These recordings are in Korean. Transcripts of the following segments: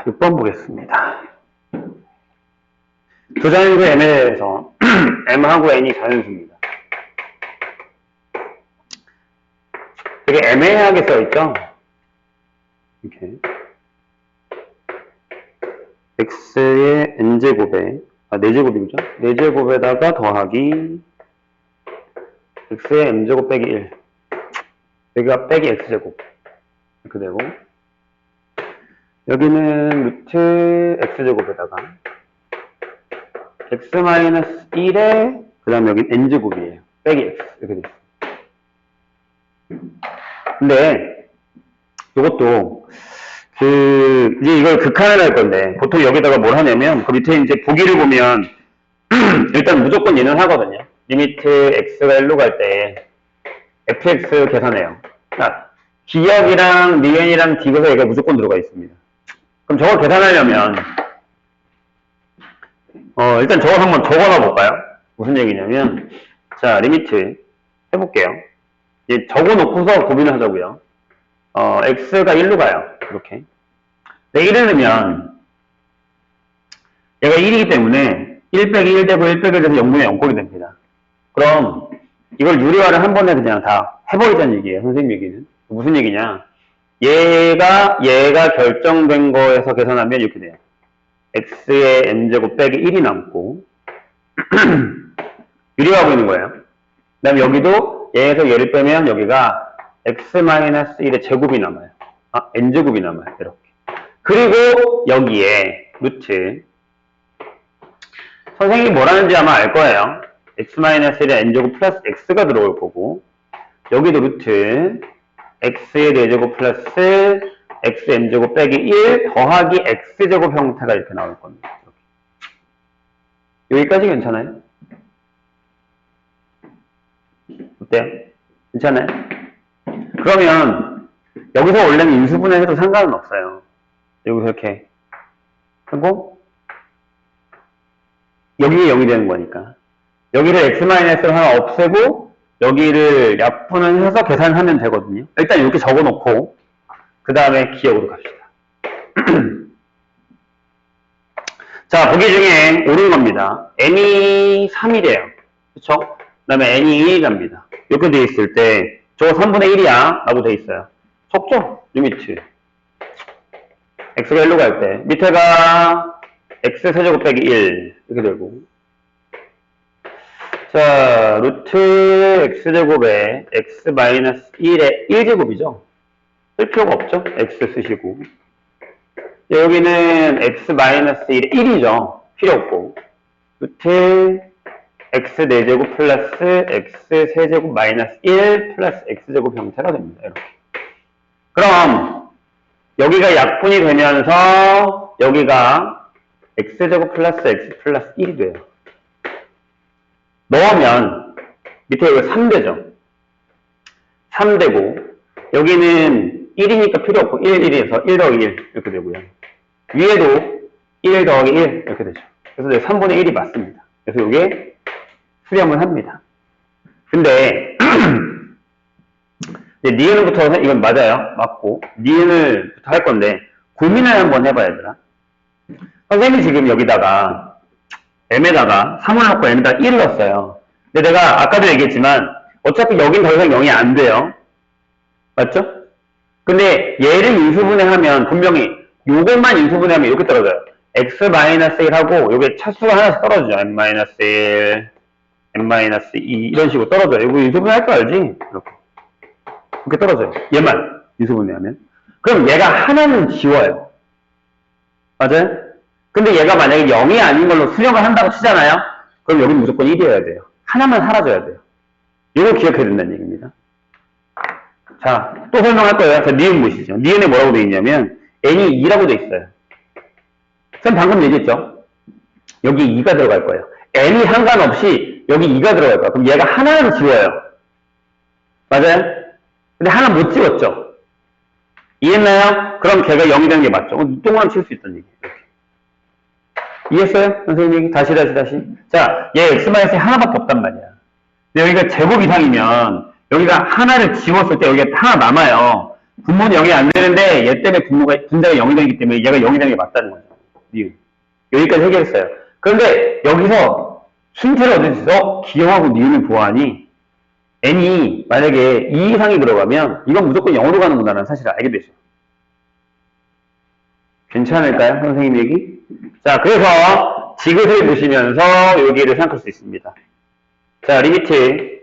자, 6번 보겠습니다. 조자연수 m에 대해서 m하고 n이 자연수입니다. 되게 애매하게 써있죠? 이렇게 x의 n제곱에 4제곱이죠? 4제곱에다가 더하기 x의 m제곱 빼기 1 여기가 빼기 x제곱 이렇게 되고 여기는 루트 x제곱에다가 x-1에 그 다음에 여기 n제곱이에요. 빼기 x 이렇게 돼 있어요. 근데 이것도 이제 이걸 극한을 할 건데 보통 여기다가 뭘 하냐면 그 밑에 이제 보기를 보면 일단 무조건 얘는 하거든요. 리미트 x가 1로 갈 때 fx 계산해요. 그러니까 기역이랑 리엔이랑 디귿에 얘가 무조건 들어가 있습니다. 그럼 저걸 계산하려면 일단 저걸 한번 적어놔 볼까요? 무슨 얘기냐면 자 리미트 해볼게요. 이제 적어놓고서 고민을 하자고요. x가 1로 가요. 이렇게. 네, 1을 넣으면 얘가 1이기 때문에 1 빼기 1 되고 1 빼기 1 돼서 0분의 0꼴이 됩니다. 그럼 이걸 유리화를 한 번에 그냥 다 해버리자는 얘기예요. 선생님 얘기는. 무슨 얘기냐. 얘가 결정된 거에서 계산하면 이렇게 돼요. x의 n제곱 빼기 1이 남고 유리화하고 있는 거예요. 그 다음에 여기도 얘에서 얘를 빼면 여기가 x-1의 제곱이 남아요. n제곱이 남아요. 이렇게. 그리고 여기에 루트 선생님이 뭐라는지 아마 알 거예요. x-1의 n제곱 플러스 x가 들어올 거고 여기도 루트 x의 4제곱 플러스 x n제곱 빼기 1 더하기 x제곱 형태가 이렇게 나올 겁니다. 이렇게. 여기까지 괜찮아요? 어때요? 괜찮아요? 그러면 여기서 원래는 인수분해해도 상관은 없어요. 여기서 이렇게 하고 여기에 0이 되는 거니까 여기를 x-를 하나 없애고 여기를 약분을 해서 계산하면 되거든요. 일단 이렇게 적어놓고 그 다음에 기억으로 갑시다. 자, 보기 중에 옳은 겁니다. n이 3이래요. 그쵸? 그 다음에 n이 1이랍니다. 이렇게 돼 있을 때 저거 3분의 1이야 라고 돼 있어요. 적죠? 리미트 x가 1로 갈 때 밑에가 x 세제곱 빼기 1 이렇게 되고 자 루트 x제곱에 x-1의 1제곱이죠. 쓸 필요가 없죠. x 쓰시고 여기는 x-1의 1이죠. 필요 없고 루트 x 4제곱 플러스 x 세제곱 마이너스 1 플러스 x제곱 형태가 됩니다. 이렇게. 그럼 여기가 약분이 되면서 여기가 x제곱 플러스 x 플러스 1이 돼요. 넣으면 밑에 여기 3되죠. 3되고 여기는 1이니까 필요 없고 1, 1에서 1 더하기 1 이렇게 되고요. 위에도 1 더하기 1 이렇게 되죠. 그래서 3분의 1이 맞습니다. 그래서 이게 수렴을 합니다. 근데 니은부터 이건 맞아요. 맞고 니은을부터 할 건데 고민을 한번 해봐야 되나? 선생님이 지금 여기다가 m에다가 3을 넣고 m에다가 1을 넣었어요. 근데 내가 아까도 얘기했지만 어차피 여긴 더 이상 0이 안 돼요. 맞죠? 근데 얘를 인수분해하면 분명히 요것만 인수분해하면 이렇게 떨어져요. x-1하고 요게 차수가 하나씩 떨어지죠. m-1, m-2 이런 식으로 떨어져요. 이거 인수분해 할 거 알지? 이렇게 떨어져요. 얘만 인수분해하면. 그럼 얘가 하나는 지워요. 맞아요? 근데 얘가 만약에 0이 아닌 걸로 수렴을 한다고 치잖아요? 그럼 여기 무조건 1이어야 돼요. 하나만 사라져야 돼요. 이거 기억해야 된다는 얘기입니다. 자, 또 설명할 거예요. 자, 니은 보시죠. 니은에 뭐라고 돼 있냐면 n이 2라고 돼 있어요. 선 방금 얘기했죠? 여기 2가 들어갈 거예요. n이 상관없이 여기 2가 들어갈 거예요. 그럼 얘가 하나는 지워요. 맞아요? 근데 하나 못 지웠죠? 이해했나요? 그럼 걔가 0이 되는 게 맞죠? 동그라미 칠 수 있다는 얘기예요. 이해했어요? 선생님, 다시. 자, 얘 x-이 하나밖에 없단 말이야. 근데 여기가 제곱 이상이면, 여기가 하나를 지웠을 때 여기가 하나 남아요. 분모는 0이 안 되는데 얘 때문에 분자가 0이 되기 때문에 얘가 0이 되는 게 맞다는 거죠. 니은. 여기까지 해결했어요. 그런데 여기서 힌트를 얻을 수 있어. 기형하고 니은을 보아하니 n이 만약에 2 이상이 들어가면 이건 무조건 0으로 가는구나라는 사실을 알게 되죠. 괜찮을까요? 선생님 얘기? 자, 그래서 지그를 보시면서 여기를 생각할 수 있습니다. 자, 리미트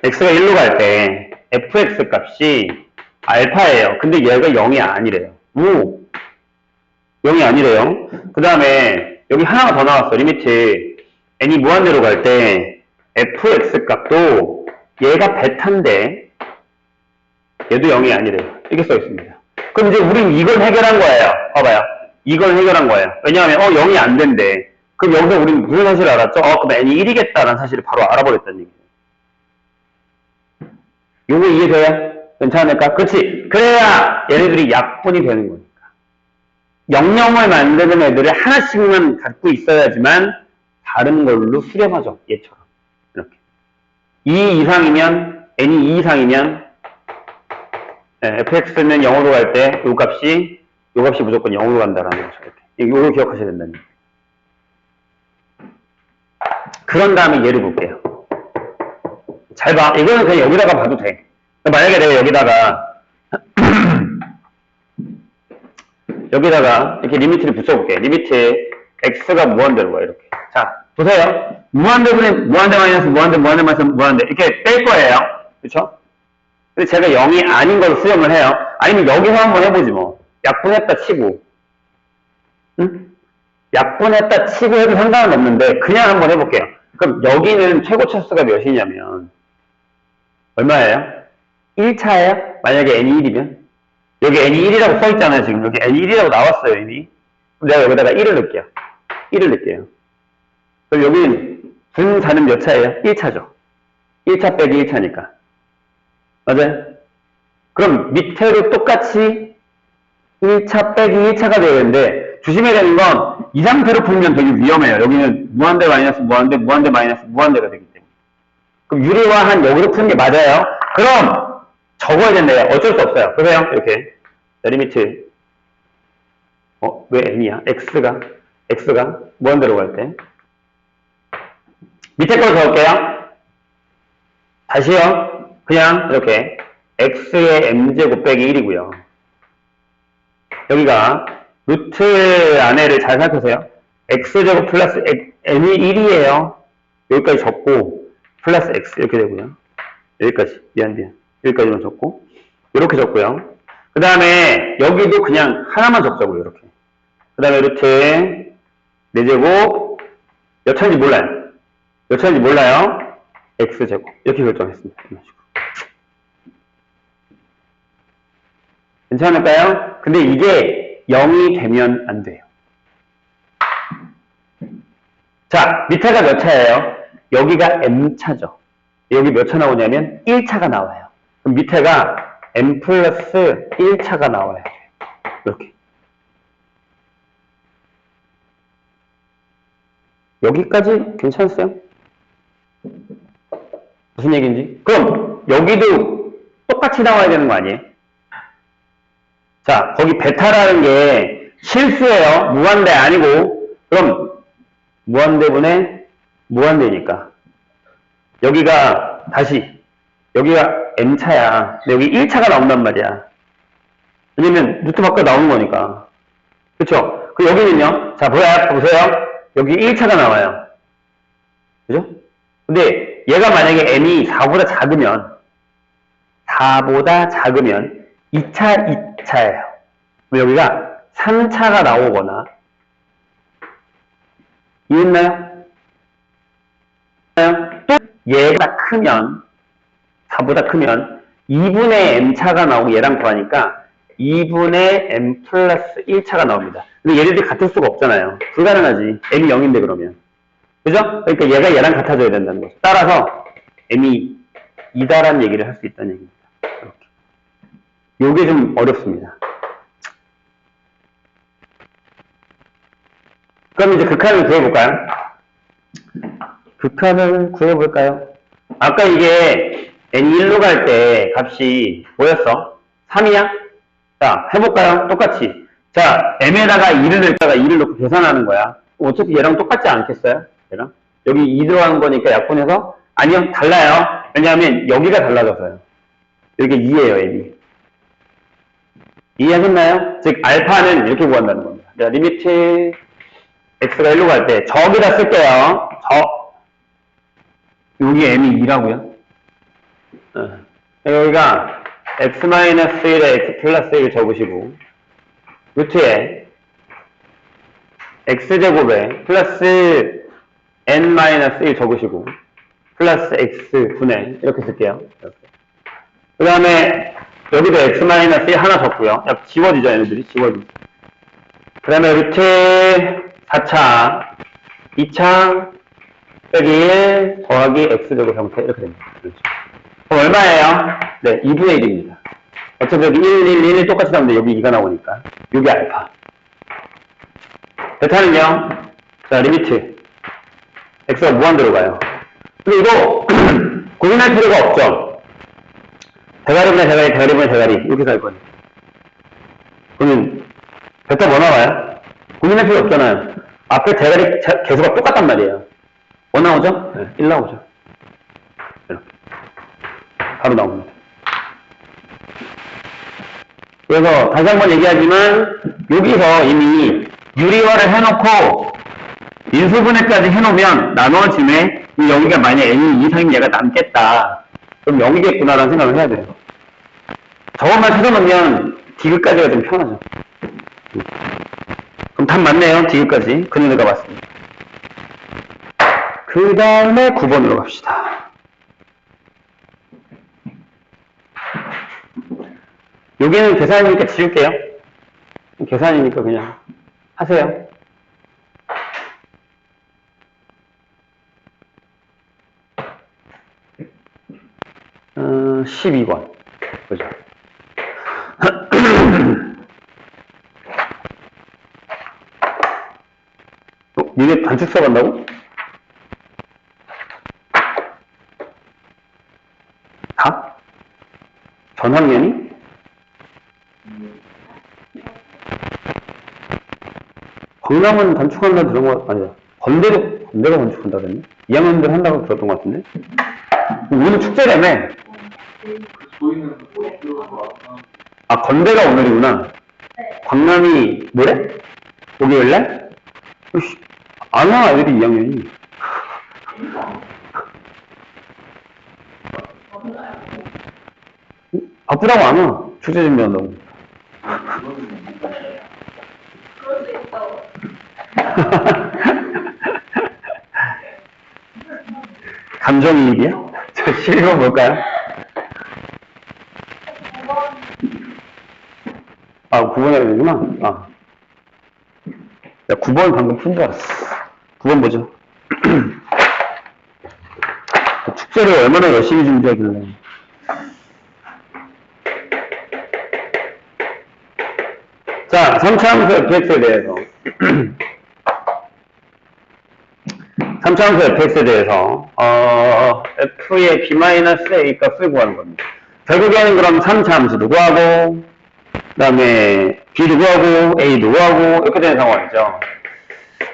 x가 1로 갈 때 fx 값이 알파예요. 근데 얘가 0이 아니래요. 오! 0이 아니래요. 그 다음에 여기 하나가 더 나왔어. 리미트 n이 무한대로 갈 때 fx 값도 얘가 베타인데 얘도 0이 아니래요. 이렇게 써 있습니다. 그럼 이제 우린 이걸 해결한 거예요. 봐봐요. 이걸 해결한 거예요. 왜냐하면 0이 안 된대. 그럼 여기서 우린 무슨 사실을 알았죠? 그럼 n이 1이겠다라는 사실을 바로 알아버렸다는 얘기예요. 요거 이해돼요? 괜찮을까? 그렇지. 그래야 얘네들이 약분이 되는 거니까. 00을 만드는 애들을 하나씩만 갖고 있어야지만 다른 걸로 수렴하죠. 얘처럼. 이렇게. 2 이상이면, n이 2 이상이면, fx는 0으로 갈 때 요 값이 무조건 0으로 간다라는 거죠. 이렇게. 요걸 기억하셔야 된다는 얘기예요. 그런 다음에 얘를 볼게요. 잘 봐. 이거는 그냥 여기다가 봐도 돼. 만약에 내가 여기다가 이렇게 리미트를 붙여볼게. 리미트 x가 무한대로 가, 이렇게. 자, 보세요. 무한대분의 무한대 마이너스 무한대 마이너스 무한대. 이렇게 뺄 거예요. 그쵸? 근데 제가 0이 아닌 걸 수렴을 해요. 아니면 여기서 한번 해보지 뭐. 약분했다 치고. 응? 약분했다 치고 해도 상관은 없는데, 그냥 한번 해볼게요. 그럼 여기는 최고 차수가 몇이냐면, 얼마예요? 1차예요? 만약에 n이 1이면? 여기 n이 1이라고 써있잖아요, 지금. 여기 n이 1이라고 나왔어요, 이미. 그럼 내가 여기다가 1을 넣을게요. 1을 넣을게요. 그럼 여기는 분자는 몇 차예요? 1차죠. 1차 빼기 1차니까. 맞아요? 그럼 밑에도 똑같이 1차 빼기 1차가 되는데, 조심해야 되는 건 이 상태로 풀면 되게 위험해요. 여기는 무한대 마이너스 무한대, 무한대 마이너스 무한대가 되기 때문에. 그럼 유리화한 여기로 푸는 게 맞아요. 그럼 적어야 된대요. 어쩔 수 없어요. 보세요. 이렇게. 리미트. 왜 n이야? x가 무한대로 갈 때. 밑에 걸 적을게요. 다시요. 그냥 이렇게 x의 m제곱 빼기 1이고요. 여기가 루트 안에를 잘 살펴보세요. x제곱 플러스 n이 1이에요. 여기까지 적고 플러스 x 이렇게 되고요. 여기까지. 미안. 여기까지만 적고 이렇게 적고요. 그 다음에 여기도 그냥 하나만 적자고요. 이렇게. 그 다음에 루트 4제곱 몇 차인지 몰라요. 몇 차인지 몰라요. x제곱 이렇게 결정했습니다. 괜찮을까요? 근데 이게 0이 되면 안 돼요. 자, 밑에가 몇 차예요? 여기가 m차죠. 여기 몇 차 나오냐면 1차가 나와요. 그럼 밑에가 m 플러스 1차가 나와요. 이렇게. 여기까지 괜찮으세요? 무슨 얘기인지? 그럼 여기도 똑같이 나와야 되는 거 아니에요? 자, 거기 베타라는 게 실수예요. 무한대 아니고. 그럼 무한대분의 무한대니까. 여기가 여기가 m차야. 근데 여기 1차가 나온단 말이야. 왜냐면 루트 밖으로 나오는 거니까. 그쵸? 그 여기는요. 자, 보세요. 여기 1차가 나와요. 그죠? 근데 얘가 만약에 m이 4보다 작으면 2차예요. 여기가 3차가 나오거나 이해했나요? 또 얘가 크면 4보다 크면 2분의 m차가 나오고 얘랑 구하니까 2분의 m 플러스 1차가 나옵니다. 근데 얘네들이 같을 수가 없잖아요. 불가능하지. m이 0인데 그러면. 그죠? 그러니까 얘가 얘랑 같아져야 된다는 거죠. 따라서 m이 2다라는 얘기를 할 수 있다는 얘기입니다. 이렇게. 요게 좀 어렵습니다. 그럼 이제 극한을 구해볼까요? 극한을 구해볼까요? 아까 이게 n이 1로 갈 때 값이 뭐였어? 3이야? 자, 해볼까요? 똑같이. 자, m에다가 2를 넣다가 2를 넣고 계산하는 거야. 어차피 얘랑 똑같지 않겠어요? 얘랑? 여기 2 들어가는 거니까 약분해서 아니요, 달라요. 왜냐하면 여기가 달라져서요. 여기 2예요, n이. 이해하셨나요? 즉, 알파는 이렇게 구한다는 겁니다. 자, 리미트 x가 1로 갈 때 저기다 쓸게요. 여기 m이 2라고요? 여기가 x-1에 x 플러스 1 적으시고 루트에 x제곱에 플러스 n-1 적으시고 플러스 x분의 이렇게 쓸게요. 그 다음에 여기도 x-1 하나 적고요. 지워지죠, 얘네들이. 지워지죠. 그 다음에 루트 4차 2차 빼기 1 더하기 x제곱 형태 이렇게 됩니다. 그렇죠. 그럼 얼마예요? 네, 2분의 1입니다. 어차피 여기 1, 1, 1이 똑같이 나오는데 여기 2가 나오니까 여기 알파. 베타는요? 자, 리미트 x가 무한대로 가요. 근데 이거 고민할 필요가 없죠. 대가리분의 대가리, 대가리분의 대가리 이렇게 갈 거예요. 그러면 베타 뭐 나와요? 고민할 필요 없잖아요. 앞에 대가리 개수가 똑같단 말이에요. 뭐 나오죠? 네, 1 나오죠. 이렇게. 바로 나옵니다. 그래서 다시 한번 얘기하지만 여기서 이미 유리화를 해놓고 인수분해까지 해놓으면 나누어짐에 여기가 만약 n이 이상인 얘가 남겠다. 그럼 0이겠구나라는 생각을 해야 돼요. 저것만 찾아놓으면 디귿까지가 좀 편하죠. 그럼 답 맞네요. 디귿까지. 근은혜가 맞습니다. 그 다음에 9번으로 갑시다. 여기는 계산이니까 지울게요. 계산이니까 그냥 하세요. 12번. 그죠? 니네 단축 써간다고? 다? 전학년이? 광남은 단축한다 들은 거 아니야. 건대가 단축한다 그랬네? 2학년들 한다고 들었던 것 같은데? 오늘 축제라며? 아, 건대가 오늘이구나. 광남이 뭐래? 목요일날? 안 와, 애들이 2학년이. 바쁘다고 안 와. 축제 준비한다고. 감정이입이야? 저 12번 볼까요? 아, 9번 해야 되구나. 아. 야, 9번 방금 푼 줄 알았어. 9번 보죠. 축제를 얼마나 열심히 준비하길래. 자, 3차함수 fx에 대해서. 3차함수 fx에 대해서, f의 b-a 값을 구하는 겁니다. 결국에는 그럼 3차함수 누구하고, 그 다음에 b 누구하고, a 누구하고, 이렇게 되는 상황이죠.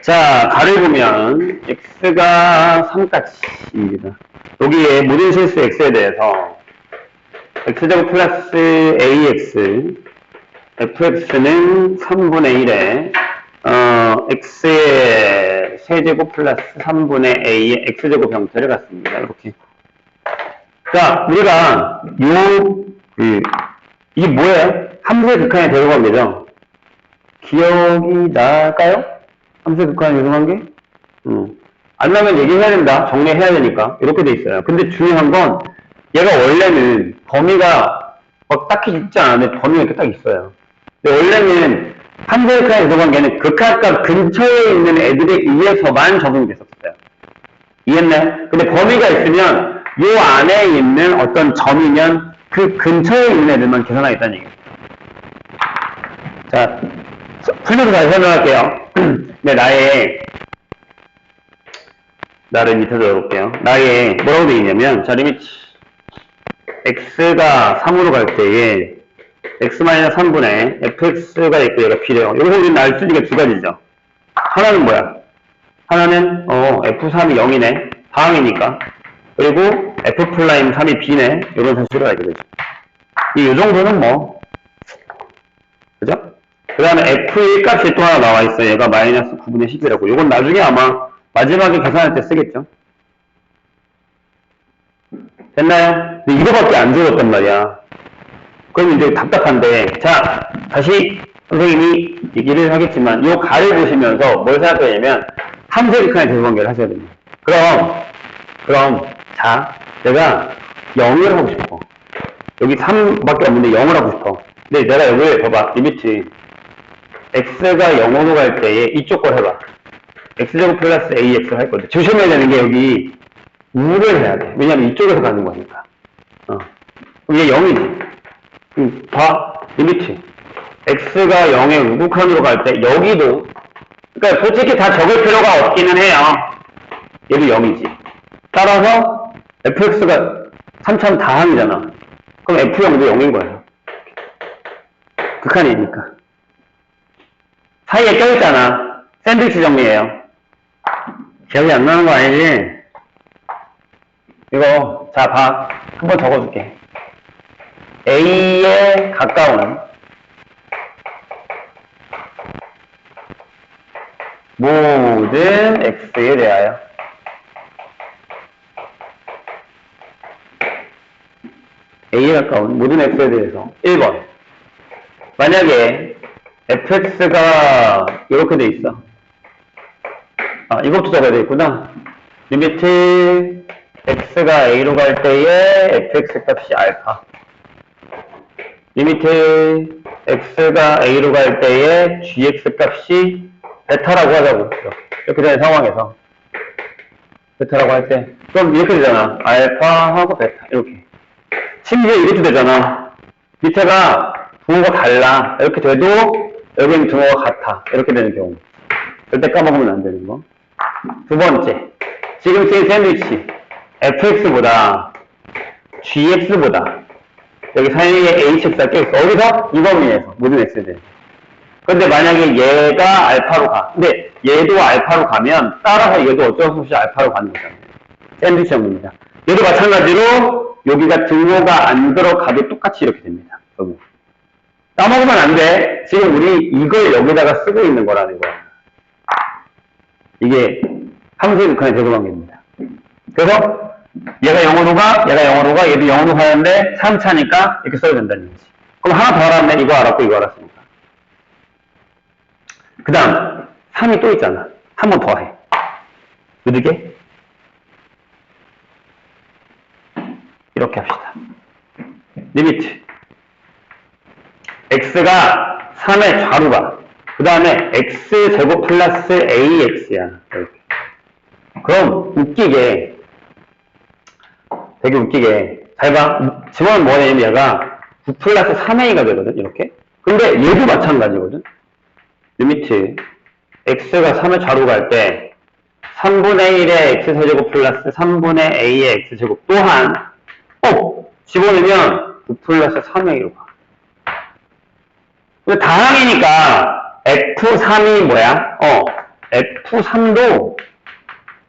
자, 가를 보면, x가 3까지입니다. 여기에 모든 실수 x에 대해서, x제곱 플러스 ax, fx는 3분의 1에, x의 세제곱 플러스 3분의 a의 x제곱 형태를 갖습니다. 이렇게. 자, 우리가, 이게 뭐예요? 함수의 극한의 대소관계죠? 기억이 날까요? 함수의 극한의 대소관계? 안 나면 얘기해야 된다. 정리해야 되니까. 이렇게 돼 있어요. 근데 중요한 건, 얘가 원래는 범위가 막 딱히 있지 않은데 범위가 이렇게 딱 있어요. 근데 원래는 함수의 극한의 대소관계는 극한값 근처에 있는 애들에 의해서만 적용이 됐었어요. 이해했나요? 근데 범위가 있으면 요 안에 있는 어떤 점이면 그 근처에 있는 애들만 계산하겠다는 얘기예요. 자, 풀면서 다시 설명할게요. 네, 나를 밑에 넣어볼게요. 나의 뭐라고 되어 있냐면, 자, 리미트 x가 3으로 갈 때에 x-3분의 fx가 있고 얘가 b래요. 여기서 우리는 알 수 있는 게 두 가지죠. 하나는 뭐야? 하나는 f3이 0이네. 다항이니까. 그리고 f'3이 b네. 이런 사실을 알게 되죠. 이 정도는 뭐 그죠? 그 다음에 f1 값이 또 하나 나와 있어요. 얘가 마이너스 9분의 10이라고. 이건 나중에 아마 마지막에 계산할 때 쓰겠죠. 됐나요? 근데 이거밖에 안 줘줬단 말이야. 그럼 이제 답답한데, 자, 다시 선생님이 얘기를 하겠지만, 이 가를 보시면서 뭘 생각하냐면, 함수극한의 대소관계를 하셔야 됩니다. 그럼, 자, 내가 0을 하고 싶어. 여기 3밖에 없는데 0을 하고 싶어. 근데 내가 여기 봐봐, 리미트. x가 0으로 갈 때에 이쪽 걸 해봐. x제곱 플러스 ax 할 건데, 조심해야 되는 게 여기, 우를 해야 돼. 왜냐면 이쪽에서 가는 거니까. 그럼 이게 0이지. 봐, 리미트. x가 0의 우극한으로 갈 때, 여기도, 그러니까 솔직히 다 적을 필요가 없기는 해요. 얘도 0이지. 따라서, fx가 3참 다항이잖아. 그럼 f0도 0인 거예요. 극한이니까. 사이에 껴있잖아. 샌드위치 정리예요. 기억이 안 나는 거 아니지? 이거, 자, 봐. 한번 적어줄게. A에 가까운 모든 X에 대하여 A에 가까운 모든 X에 대해서 1번 만약에 fx가 이렇게 돼 있어. 아, 이것도 적어야 되겠구나. 리미트 x가 a로 갈 때에 fx 값이 알파. 리미트 x가 a로 갈 때에 gx 값이 베타라고 하자고. 이렇게 되는 상황에서 베타라고 할 때 그럼 이렇게 되잖아. 알파하고 베타 이렇게. 심지어 이렇게 되잖아. 밑에가 등호가 달라. 이렇게 돼도 여기는 등호가 같아. 이렇게 되는 경우. 절대 까먹으면 안 되는 거. 두 번째, 지금 쓰인 샌드위치 fx보다 gx보다 여기 사이에 hx가 껴있어. 어디서? 이 범위에서 모든 x에 대해서. 근데 만약에 얘가 알파로 가. 근데 얘도 알파로 가면 따라서 얘도 어쩔 수 없이 알파로 가는 거잖아요. 샌드위치 정도입니다. 얘도 마찬가지로 여기가 등호가 안 들어가도 똑같이 이렇게 됩니다. 여기. 까먹으면 안 돼. 지금 우리 이걸 여기다가 쓰고 있는 거라는 거야. 이게 함수의 극한의 대소관계입니다. 그래서 얘가 0으로 가, 얘가 0으로 가, 얘도 0으로 가는데 3차니까 이렇게 써야 된다는 거지. 그럼 하나 더 알았네. 이거 알았고 이거 알았으니까. 그 다음 3이 또 있잖아. 한 번 더 해. 어떻게? 이렇게 합시다. 리미트 x가 3의 좌루가 그 다음에 x제곱 플러스 ax야. 이렇게. 그럼 되게 웃기게 잘 봐. 지원은 뭐냐면 얘가 9 플러스 3a가 되거든. 이렇게. 근데 얘도 마찬가지거든. 리미트 x가 3의 좌루 갈 때 3분의 1의 x세제곱 플러스 3분의 a의 x제곱 또한 집어넣으면 9 플러스 3a로 가. 근데 다항이니까 f3이 뭐야? f3도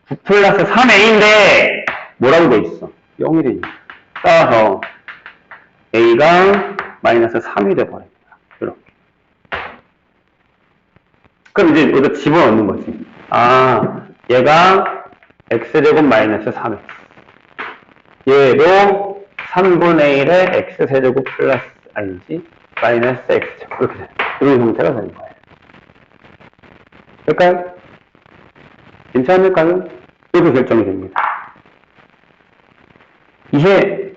9 플러스 3a인데 뭐라고 돼 있어? 0이래. 따라서 a가 마이너스 3이 돼버립니다. 이렇게. 그럼 이제 여기다 집어넣는 거지. 아, 얘가 x제곱 마이너스 3x. 얘도 3분의 1의 x세제곱 플러스 아니지 마이너스 x제곱. 이렇게 돼. 이런 형태가 되는 거예요. 될까요? 괜찮을까요? 이렇게 결정이 됩니다. 이제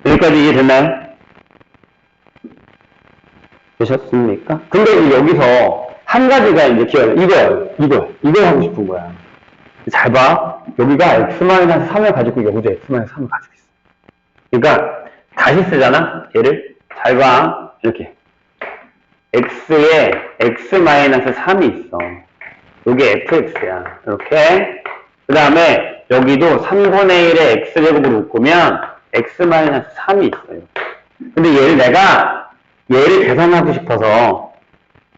여기까지 이해됐나요? 되셨습니까? 근데 여기서 한 가지가 이제 기억해. 이걸 하고 싶은 거야. 잘 봐. 여기가 x-3을 가지고 여기도 x-3을 가지고 있어. 그러니까 다시 쓰잖아. 얘를 잘 봐. 이렇게 x에 x-3이 있어. 여기 fx야. 이렇게. 그 다음에 여기도 3분의 1의 x제곱으로 묶으면 x-3이 있어요. 근데 얘를 계산하고 싶어서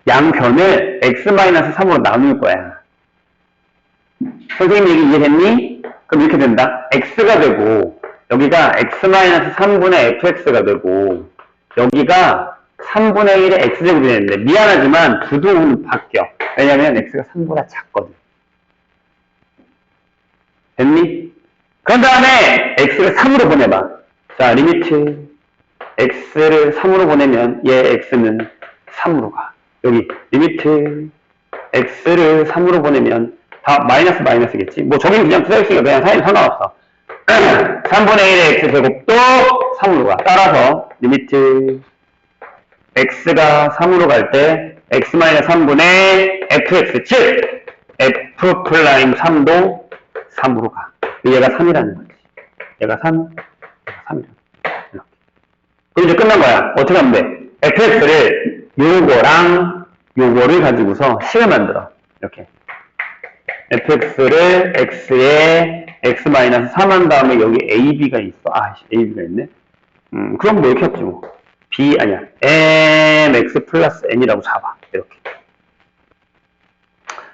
양변을 x-3으로 나눌 거야. 선생님 얘기 이해됐니? 그럼 이렇게 된다. x가 되고 여기가 x-3분의 fx가 되고 여기가 3분의 1의 x제곱이 되는데 미안하지만 부동은 바뀌어. 왜냐면 x가 3보다 작거든. 됐니? 그런 다음에 x를 3으로 보내봐. 자, 리미트 x를 3으로 보내면 얘 x는 3으로 가. 여기 리미트 x를 3으로 보내면 다 마이너스겠지. 뭐 저기 그냥 투자했으니까 그냥 사인 상관없어. 3분의 1의 x제곱도 3으로 가. 따라서 리미트 x가 3으로 갈 때 x-3분의 fx 즉 f'3도 3으로 가. 얘가 3이라는 거지. 얘가 3, 얘가 3이라는 거지. 이렇게. 그럼 이제 끝난 거야. 어떻게 하면 돼? fx를 요거랑 요거를 가지고서 식을 만들어. 이렇게. fx를 x에 x-3 한 다음에 여기 ab가 있어. ab가 있네. 그럼 뭐 이렇게 합지 뭐. b 아니야. mx 플러스 n이라고 잡아. 이렇게.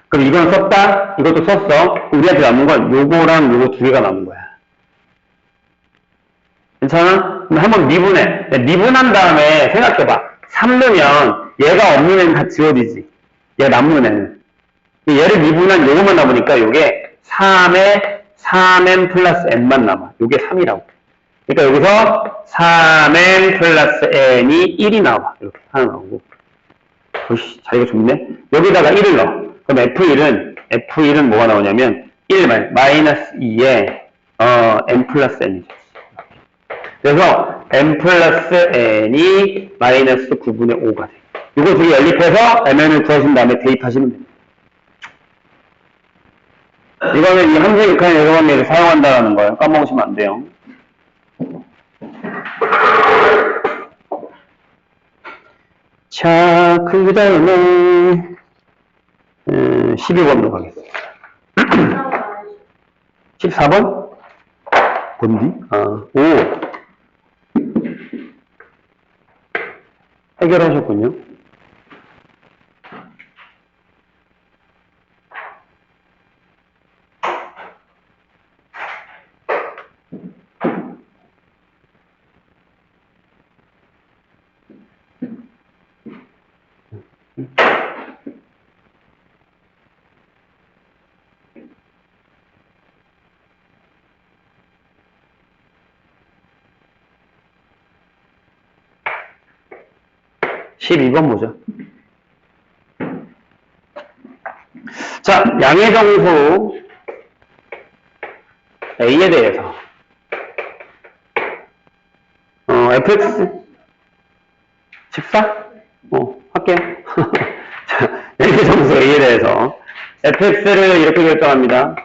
그럼 이건 썼다? 이것도 썼어? 우리한테 남은 건 요거랑 요거 두 개가 남은 거야. 괜찮아? 그럼 한번 미분해. 미분한 다음에 생각해봐. 3 넣으면 얘가 없는 애는 다 지워지지. 얘가 남는 애는. 얘를 미분한 요거만 남으니까 요게 3에 3n 플러스 n만 남아. 요게 3이라고. 그러니까 여기서 3n 플러스 n이 1이 나와. 이렇게 하나 나오고. 어이씨, 자리가 좁네. 여기다가 1을 넣어. 그럼 F1은 뭐가 나오냐면 1 마이너스 2에 n 플러스 n이죠. 그래서 n 플러스 n이 마이너스 9분의 5가 돼. 이거 두 개 연립해서 mn을 구하신 다음에 대입하시면 됩니다. 이거는 이 함수 극한의 여러분들을 사용한다는 거예요. 까먹으시면 안 돼요. 자, 그 다음에 12번으로 가겠습니다. 14번? 뭔디? 5. 해결하셨군요. 십이 번 보죠. 자, 양의 정수 A에 대해서 fx 14? 할게요. 자, 양의 정수 A에 대해서 fx를 이렇게 결정합니다.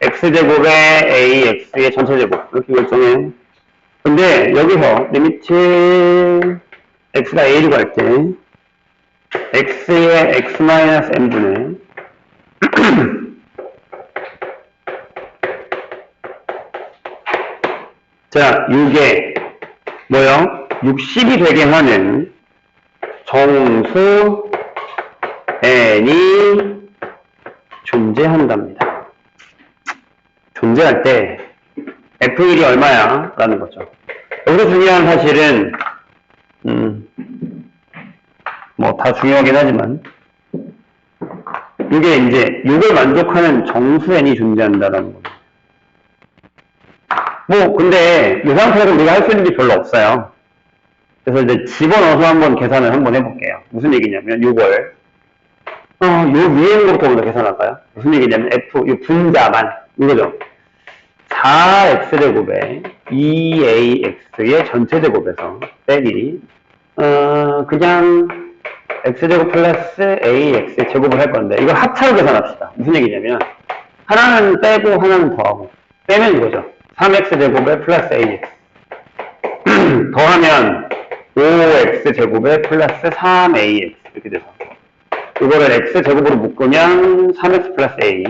x제곱에 ax의 전체제곱 이렇게 결정해. 근데 여기서 리미트 x가 a로 갈 때 x의 x-n분의 자, 6에 뭐요? 60이 되게 하는 정수 n이 존재한답니다. 존재할 때 f1이 얼마야? 라는 거죠. 여기서 중요한 사실은 뭐 다 중요하긴 하지만 이게 이제 이걸 만족하는 정수 n이 존재한다라는 겁니다. 뭐 근데 이 상태에서 우리가 할 수 있는 게 별로 없어요. 그래서 이제 집어넣어서 한번 계산을 한번 해볼게요. 무슨 얘기냐면 이걸 요 위에 있는 것부터 먼저 계산할까요? 무슨 얘기냐면 이 분자만 이거죠. 4x제곱에 2ax의 전체제곱에서 빼기 그냥 x제곱 플러스 ax의 제곱을 할 건데 이걸 합차로 계산합시다. 무슨 얘기냐면 하나는 빼고 하나는 더하고 빼면 이거죠. 3x제곱에 플러스 ax 더하면 5x제곱에 플러스 3ax 이렇게 돼서 이거를 x제곱으로 묶으면 3x 플러스 a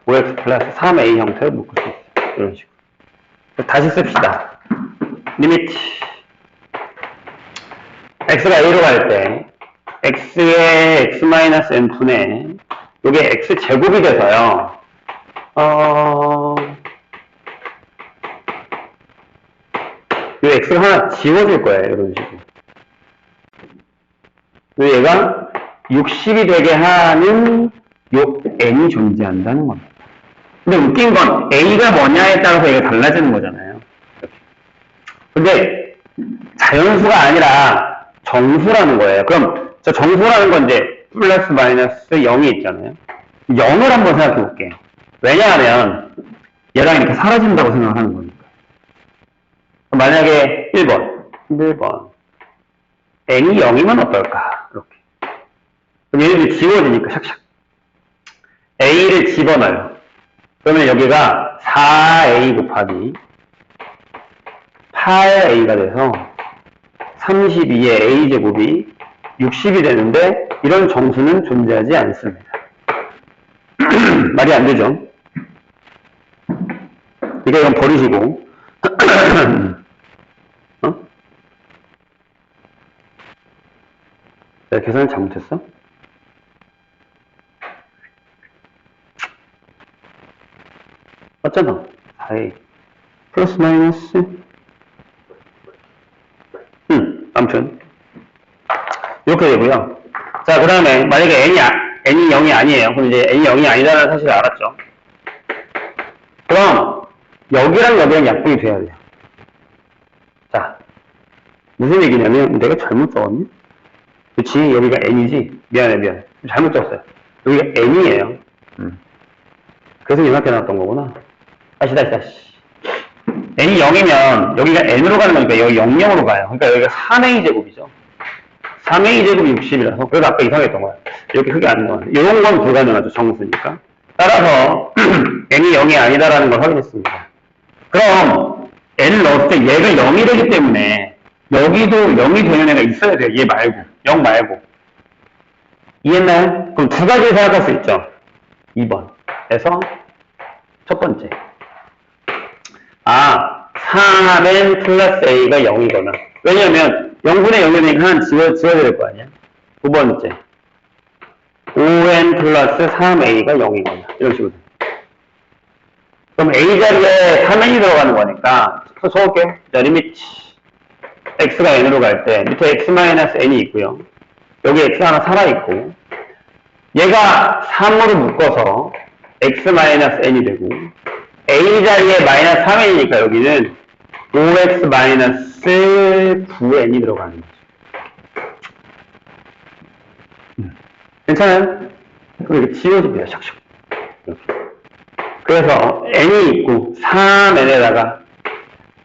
5x 플러스 3a 형태로 묶을 수 있어요. 이런 식으로. 다시 씁시다. 리미트 x가 a로 갈 때 x의 x-n분의 이게 x제곱이 돼서요. 이 x가 하나 지워질 거예요. 이런 식으로. 얘가 60이 되게 하는 요 n이 존재한다는 겁니다. 근데 웃긴 건 a가 뭐냐에 따라서 얘가 달라지는 거잖아요. 이렇게. 근데 자연수가 아니라 정수라는 거예요. 그럼 저 정수라는 건 이제 플러스 마이너스 0이 있잖아요. 0을 한번 생각해 볼게요. 왜냐하면 얘랑 이렇게 사라진다고 생각하는 거니까. 만약에 1번 n이 0이면 어떨까? 이렇게. 그럼 얘네들이 지워지니까 샥샥 a를 집어넣어요. 그러면 여기가 4a 곱하기 8a가 돼서 32의 a제곱이 60이 되는데 이런 정수는 존재하지 않습니다. 말이 안 되죠? 이건 버리시고 내가 계산을 잘못했어? 맞잖아. 4a 플러스 마이너스 아무튼 이렇게 되고요. 자, 그 다음에 만약에 n이 0이 아니에요. 그럼 이제 n이 0이 아니다라는 사실을 알았죠. 그럼 여기랑 여기랑 약분이 돼야 돼요. 자, 무슨 얘기냐면 내가 잘못 적었니? 그치, 여기가 n이지. 미안해. 잘못 적었어요. 여기가 n이에요. 그래서 이렇게 나왔던 거구나. 다시. n이 0이면 여기가 n으로 가는 거니까 여기 00으로 가요. 그러니까 여기가 3a 제곱이죠. 3a 제곱이 60이라서 그래서 아까 이상했던 거야. 이렇게 크게 안 나와요. 이런 건 불가능하죠. 정수니까. 따라서 n이 0이 아니다라는 걸 확인했습니다. 그럼 n을 넣었을 때 얘가 0이 되기 때문에 여기도 0이 되는 애가 있어야 돼요. 얘 말고. 0 말고. 이해했나요? 그럼 두 가지를 생각할 수 있죠. 2번에서 첫 번째. 3n 플러스 a가 0이거나. 왜냐면 0분의 0이 되니까 하나 지워야 될 거 아니야. 두 번째. 5n 플러스 3a가 0이거나. 이런 식으로. 그럼 a 자리에 3n이 들어가는 거니까 써볼게요. 자, 리미트 x가 n으로 갈 때 밑에 x-n이 있고요. 여기 x 하나 살아있고 얘가 3으로 묶어서 x-n이 되고 a 자리에 마이너스 3n이니까 여기는 5x-9n이 들어가는 거죠. 괜찮아요? 그럼 이렇게 지워집니다. 샥샥. 이렇게. 그래서 n이 있고 3n에다가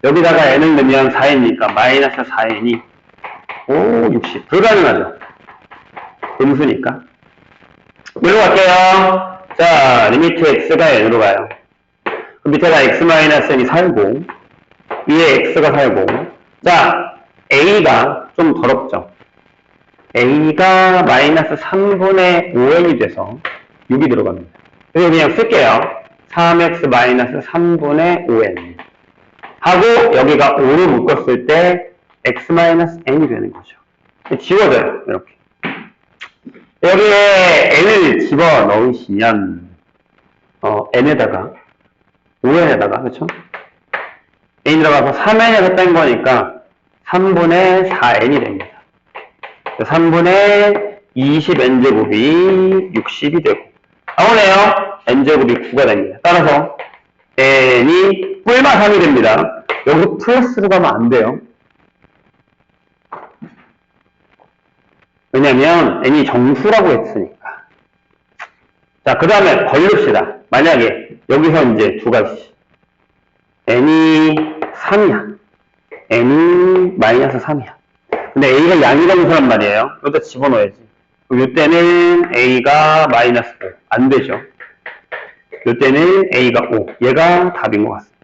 여기다가 n을 넣으면 4n이니까 마이너스 4n이 60. 불가능하죠. 음수니까. 여기로 갈게요. 자, 리미트 x가 n으로 가요. 그럼 밑에가 x-n이 살고 위에 x가 살고. 자, a가 좀 더럽죠. a가 마이너스 3분의 5n이 돼서 6이 들어갑니다. 그래서 그냥 쓸게요. 3x 마이너스 3분의 5n 하고 여기가 5로 묶었을 때 x-n이 되는 거죠. 지워져요. 이렇게. 여기에 n을 집어넣으시면 n에다가 5n에다가 그쵸? n 들어가서 3n에서 뺀 거니까 3분의 4n이 됩니다. 3분의 20n제곱이 60이 되고 나오네요. n제곱이 9가 됩니다. 따라서 n이 뿔마 3이 됩니다. 여기서 플러스로 가면 안 돼요. 왜냐면 n이 정수라고 했으니까. 자, 그 다음에 걸립시다. 만약에 여기서 이제 두 가지. n이 3이야. n이 마이너스 3이야. 근데 a가 양이 되는 사람 말이에요. 여기다 집어넣어야지. 이때는 a가 마이너스 5. 안 되죠. 이때는 a가 5. 얘가 답인 것 같습니다.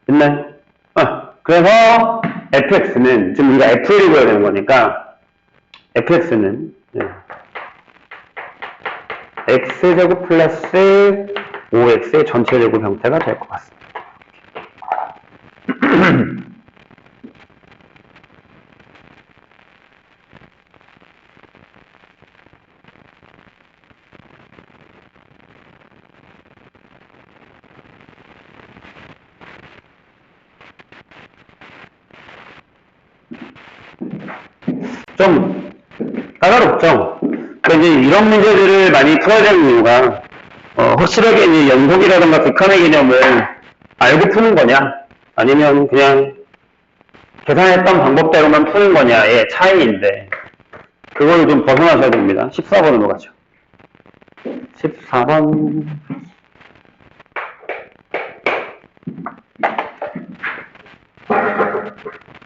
됐나요? 그래서 fx는 지금 우리가 f를 구해야 되는 거니까 fx는 x제곱 플러스 OX의 전체 제곱 형태가 될 것 같습니다. 좀 까다롭죠? 그러니까 이제 이런 문제들을 많이 풀어야 되는 이유가 확실하게 이제 연속이라든가 극한의 개념을 알고 푸는 거냐 아니면 그냥 계산했던 방법대로만 푸는 거냐의 차이인데 그걸 좀 벗어나셔야 됩니다. 14번으로 가죠. 14번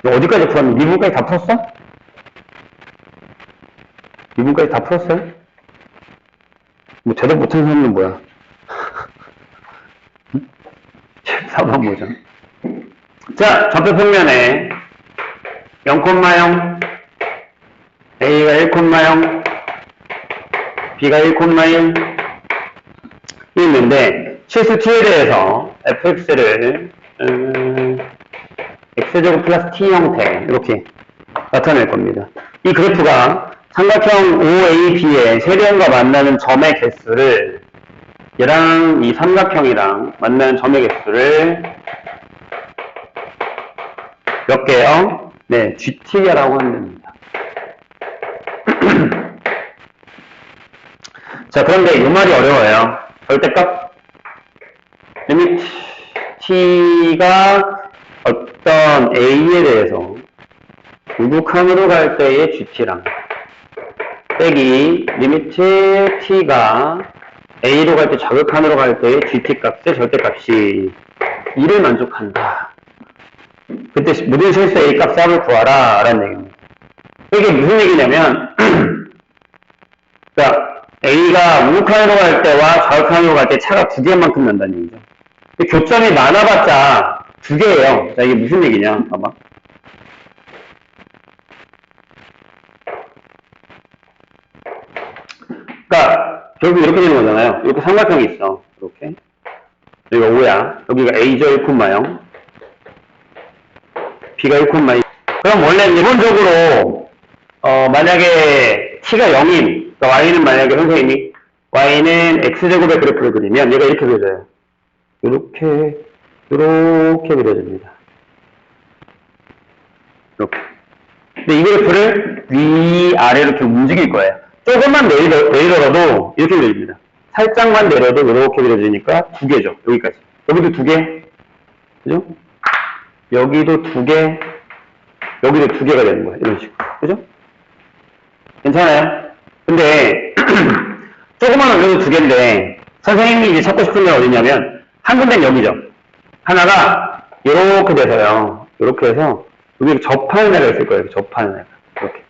어디까지 풀었니? 미분까지 다 풀었어? 미분까지 다 풀었어요? 뭐 제대로 못한 사람은 뭐야? 14번 보자. 자, 좌표 평면에 0,0 A가 1,0 B가 1,1 있는데 실수 t에 대해서 fx를 x제곱 플러스 t 형태 이렇게 나타낼 겁니다. 이 그래프가 삼각형 OAB의 세변과 만나는 점의 개수를 얘랑 이 삼각형이랑 만나는 점의 개수를 몇 개요? 네, GT라고 하면 됩니다. 자, 그런데 이 말이 어려워요. 절대값 리미트 t가 어떤 a에 대해서 우극한으로 갈 때의 GT랑 빼기 리미트 t가 a로 갈 때 좌극한으로 갈 때의 GT 값의 절대값이 2를 만족한다. 그때 모든 실수 a 값 값을 구하라 라는 얘기입니다. 이게 무슨 얘기냐면 그러니까 a가 우극한으로 갈 때와 좌극한으로 갈 때 차가 2개만큼 난다는 얘기죠. 교점이 많아봤자 2개예요. 자, 이게 무슨 얘기냐 봐봐. 그러니까 결국 이렇게 되는 거잖아요. 이렇게 삼각형이 있어. 이렇게. 여기가 5야. 여기가 a죠. 1,0. b가 1,2. 그럼 원래 기본적으로 만약에 t가 0인 그러니까 y는 만약에 선생님이 y는 x제곱의 그래프를 그리면 얘가 이렇게 그려져요. 이렇게 그려집니다. 이렇게. 근데 이 그래프를 위아래로 이렇게 움직일 거예요. 조금만 내리더라도 이렇게 그려집니다. 살짝만 내려도 이렇게 그려지니까 2개죠. 여기까지. 여기도 2개. 그죠? 여기도 2개. 여기도 2개가 되는 거예요. 이런 식으로. 그죠? 괜찮아요? 근데 조그만 올려도 2개인데 선생님이 이제 찾고 싶은 게 어디냐면 한 군데는 여기죠. 하나가 이렇게 돼서요. 이렇게 해서 여기 접하는 애가 있을 거예요. 접하는 애가. 이렇게.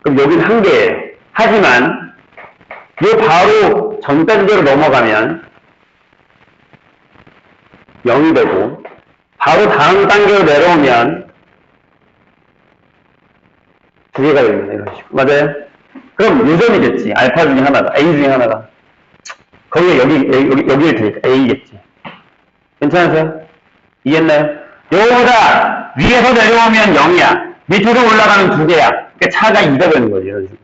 그럼 여기는 1개예요. 하지만 이 바로 전 단계로 넘어가면 0이 되고 바로 다음 단계로 내려오면 2개가 됩니다. 이런 식으로. 맞아요? 그럼 요점이겠지. 알파 중에 하나가. A 중에 하나가. 거기가 여기를 드릴까? A겠지. 괜찮으세요? 이해했나요? 요거보다 위에서 내려오면 0이야. 밑으로 올라가면 2개야. 그러니까 차가 2가 되는 거지. 이런 식으로.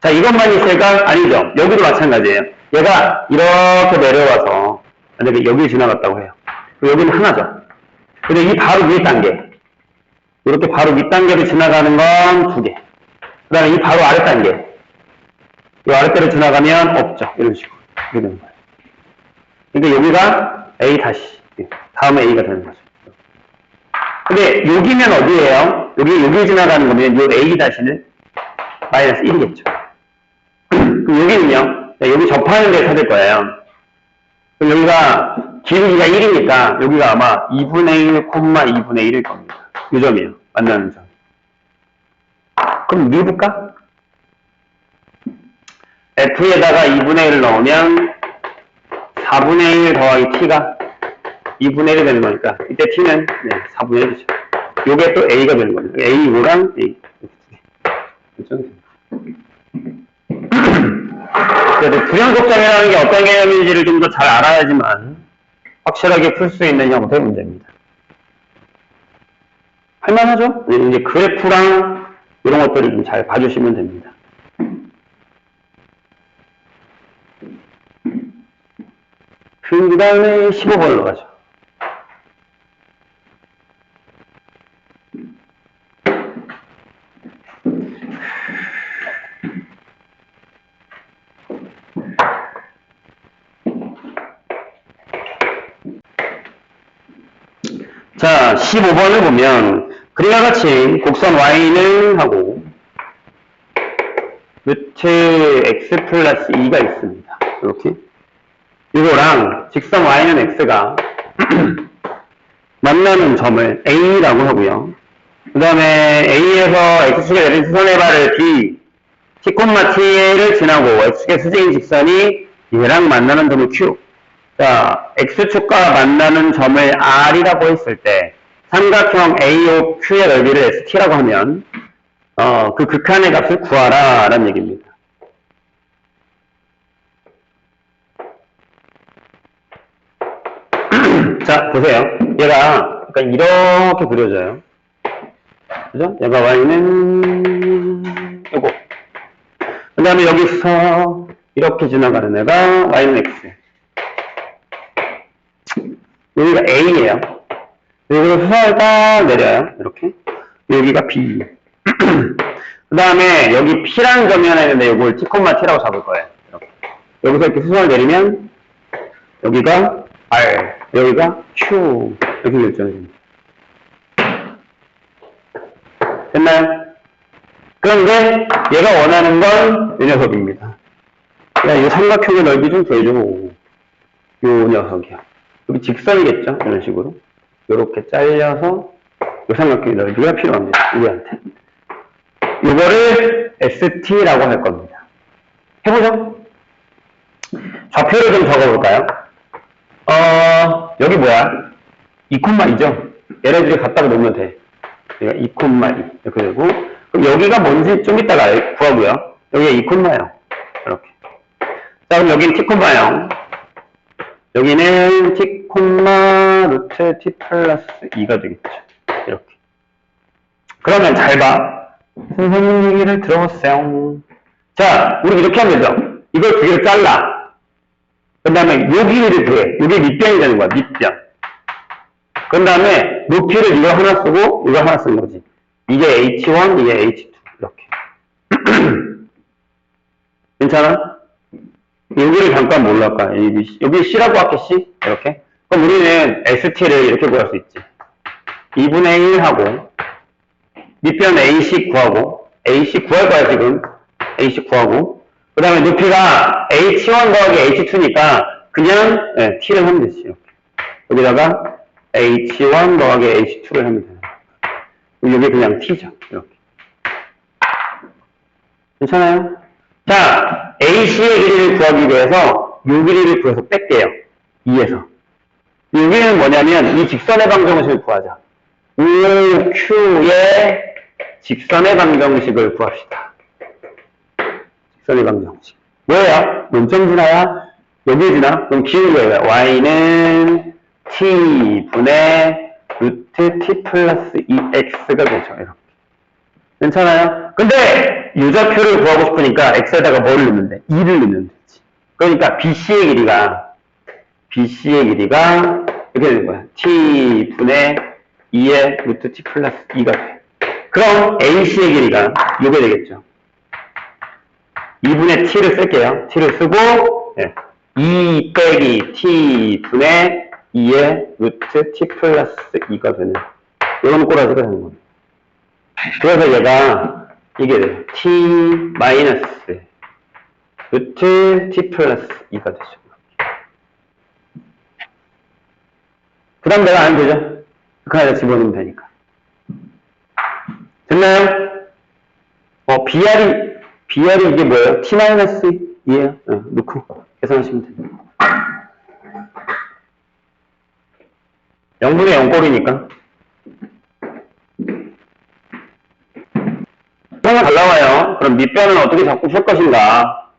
자, 이것만 있을까? 아니죠. 여기도 마찬가지예요. 얘가 이렇게 내려와서 만약에 여기 지나갔다고 해요. 여기는 하나죠. 근데 이 바로 위 단계. 이렇게 바로 윗 단계로 지나가는 건 2개. 그 다음에 이 바로 아래 단계. 이 아랫배로 지나가면 없죠. 이런 식으로. 이렇게 되는 거예요. 그러니까 여기가 A 다시. 다음에 A가 되는 거죠. 근데 여기면 어디예요? 여기 지나가는 거면 이 A 다시는 마이너스 1이겠죠. 그럼 여기는요? 여기 접하는 데 찾을 거예요. 그럼 여기가 길이가 1이니까 여기가 아마 2분의 1, 2분의 1일 겁니다. 이 점이에요. 만나는 점. 그럼 미해볼까? F에다가 2분의 1을 넣으면 4분의 1 더하기 T가 2분의 1이 되는 거니까 이때 T는 4분의 1이죠. 요게 또 A가 되는 거죠. A5랑 A. 그래도 불연속점이라는 게 어떤 개념인지를 좀 더 잘 알아야지만 확실하게 풀 수 있는 형태의 문제입니다. 할만하죠? 이제 그래프랑 이런 것들을 좀 잘 봐주시면 됩니다. 그 다음에 15번으로 가죠. 자, 15번을 보면 그림과 같이 곡선 y는 하고 루트 x 플러스 2가 있습니다. 이렇게 이거랑 직선 y는 x가 만나는 점을 a라고 하고요. 그 다음에 a에서 x축에 내린 수선의 발을 d t, t를 지나고 x축의 수직인 직선이 얘랑 만나는 점을 q. 자, x축과 만나는 점을 r이라고 했을 때 삼각형 AOQ의 넓이를 ST라고 하면 그 극한의 값을 구하라 라는 얘기입니다. 자, 보세요. 얘가 약간 이렇게 그려져요. 그죠? 얘가 y는 요거. 그 다음에 여기서 이렇게 지나가는 애가 y는 x. 여기가 a예요. 여기로 수선을 딱 내려요. 이렇게. 여기가 b. 그 다음에 여기 p라는 점이 하나 있는데 이걸 t,t라고 잡을 거예요. 이렇게. 여기서 이렇게 수선을 내리면 여기가 r, 여기가 q 이렇게 결정됩니다. 됐나요? 그런데 얘가 원하는 건 이 녀석입니다. 야, 이 삼각형의 넓이 좀 구해줘. 요 녀석이야. 여기 직선이겠죠? 이런 식으로. 이렇게 잘려서 이 삼각형의 넓이가 필요합니다. 우리한테. 이거를 ST라고 할 겁니다. 해보죠. 좌표를 좀 적어볼까요? 여기 뭐야? 2,2죠? 얘네들이 갖다가 놓으면 돼. 여기가 2,2 이렇게 되고, 그럼 여기가 뭔지 좀 이따가 구하고요. 여기가 2,0 이렇게. 자, 그럼 여기는 t,0 여기는 t, 루트 t 플러스 2가 되겠죠. 이렇게. 그러면 잘 봐. 선생님 얘기를 들어보세요. 자, 우리 이렇게 하면 되죠. 이걸 두 개를 잘라. 그 다음에 요 길이를 구해. 이게 밑변이 되는 거야, 밑변. 그 다음에 높이를 이거 하나 쓰고 이거 하나 쓰는 거지. 이게 h1, 이게 h2. 이렇게. 괜찮아? 여기를 잠깐 뭘로 할까? 여기 C라고 할게, C. 이렇게. 그럼 우리는 ST를 이렇게 구할 수 있지. 2분의 1 하고, 밑변 AC 구하고, AC 구할 거야, 지금. AC 구하고. 그 다음에 높이가 H1 더하기 H2니까, 그냥, 네, T를 하면 되지. 이렇게. 여기다가 H1 더하기 H2를 하면 돼요. 여기 그냥 T죠. 이렇게. 괜찮아요? 자, AC의 길이를 구하기 위해서 이 길이를 구해서 뺄게요. 2에서. 여기는 뭐냐면 이 직선의 방정식을 구하자. OQ의 직선의 방정식을 구합시다. 직선의 방정식. 뭐예요? 논점 지나야? 여기에 지나? 그럼 기울이 뭐예요? y는 t분의 루트 t 플러스 2x가 되죠. 이렇게. 괜찮아요? 근데 유좌표를 구하고 싶으니까 x에다가 뭐를 넣으면 돼? 2를 넣으면 되지. 그러니까 BC의 길이가 이렇게 되는 거야. t분의 2의 루트 t 플러스 2가 돼. 그럼 AC의 길이가 이게 되겠죠. 2분의 t를 쓸게요. t를 쓰고 2 빼기 t분의 2의 루트 t 플러스 2가 되는 이런 꼬라지가 되는 겁니다. 그래서 얘가 이게 돼요. t 마이너스 루트 t 플러스 2가 되죠. 그 다음 내가 안 되죠? 극한에다 집어넣으면 되니까. 됐나요? BR이 이게 뭐예요? t 마이너스 2예요. 넣고 계산하시면 됩니다. 0분의 0꼴이니까. 하나 잘 나와요. 그럼 밑변을 어떻게 자꾸 풀 것인가?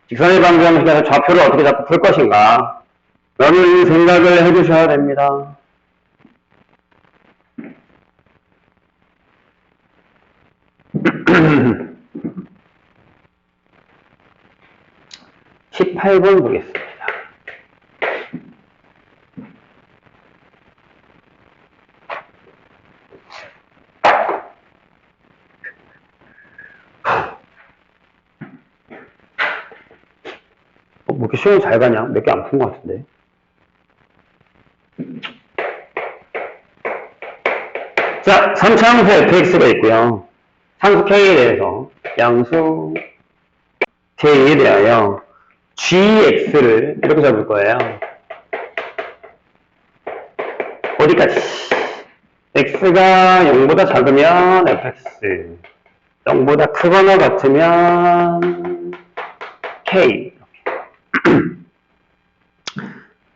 직선의 방정식에서 좌표를 어떻게 자꾸 풀 것인가? 라는 생각을 해주셔야 됩니다. (18번) 보겠습니다. 뭐 이렇게 시험이 잘 가냐? 몇 개 안 푼 것 같은데. 자, 3차 함수 fx가 있고요. 상수 k에 대해서 양수 k에 대하여 gx를 이렇게 잡을 거예요. 어디까지? x가 0보다 작으면 fx, 0보다 크거나 같으면 k.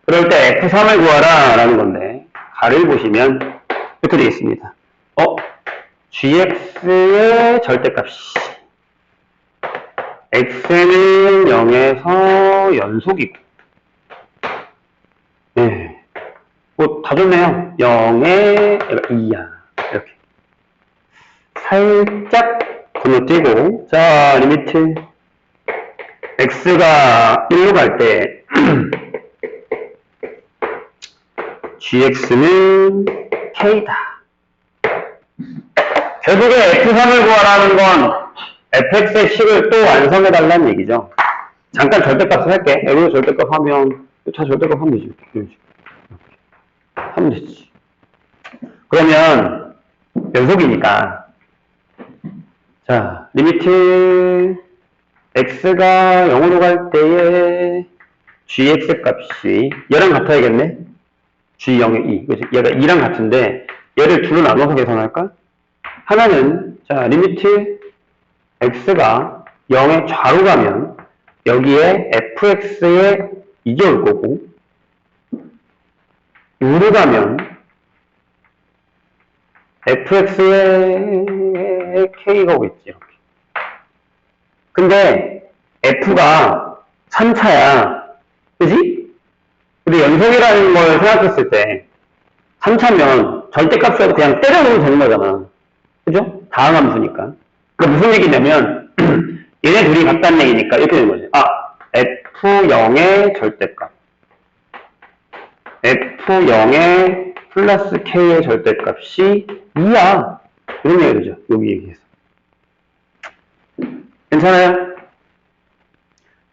그럴 때 f3을 구하라 라는 건데, 가를 보시면 이렇게 되어 있습니다. gx의 절대값이 x는 0에서 연속이고, 네, 뭐 다 좋네요. 0에 2야. 이렇게 살짝 건너뛰고, 자, 리미트 x가 1로 갈 때 gx는 k다. 결국에 f3을 구하라는 건 fx의 식을 또 완성해달라는 얘기죠. 잠깐 절대값을 할게. 여기서 절대값 하면, 자, 절대값 하면 되지. 이렇게 하면 되지. 그러면 연속이니까, 자, 리미트 x가 0으로 갈 때의 gx 값이 얘랑 같아야겠네. g0의 2. 그치? 얘가 2랑 같은데 얘를 둘로 나눠서 계산할까? 하나는, 자, 리미트 x가 0의 좌로 가면 여기에 fx에 2가 올 거고, 우로 가면 fx에 k가 오겠지. 이렇게. 근데 f가 3차야. 그지? 근데 연속이라는 걸 생각했을 때 3차면 절대값이라도 그냥 때려놓으면 되는 거잖아. 그죠? 다항함수니까. 그러니까 무슨 얘기냐면 얘네 둘이 같다는 얘기니까 이렇게 되는 거지. f0의 절대값, f0의 플러스 k의 절대값이 2야. 이런 얘기가 되죠. 여기 얘기해서. 괜찮아요?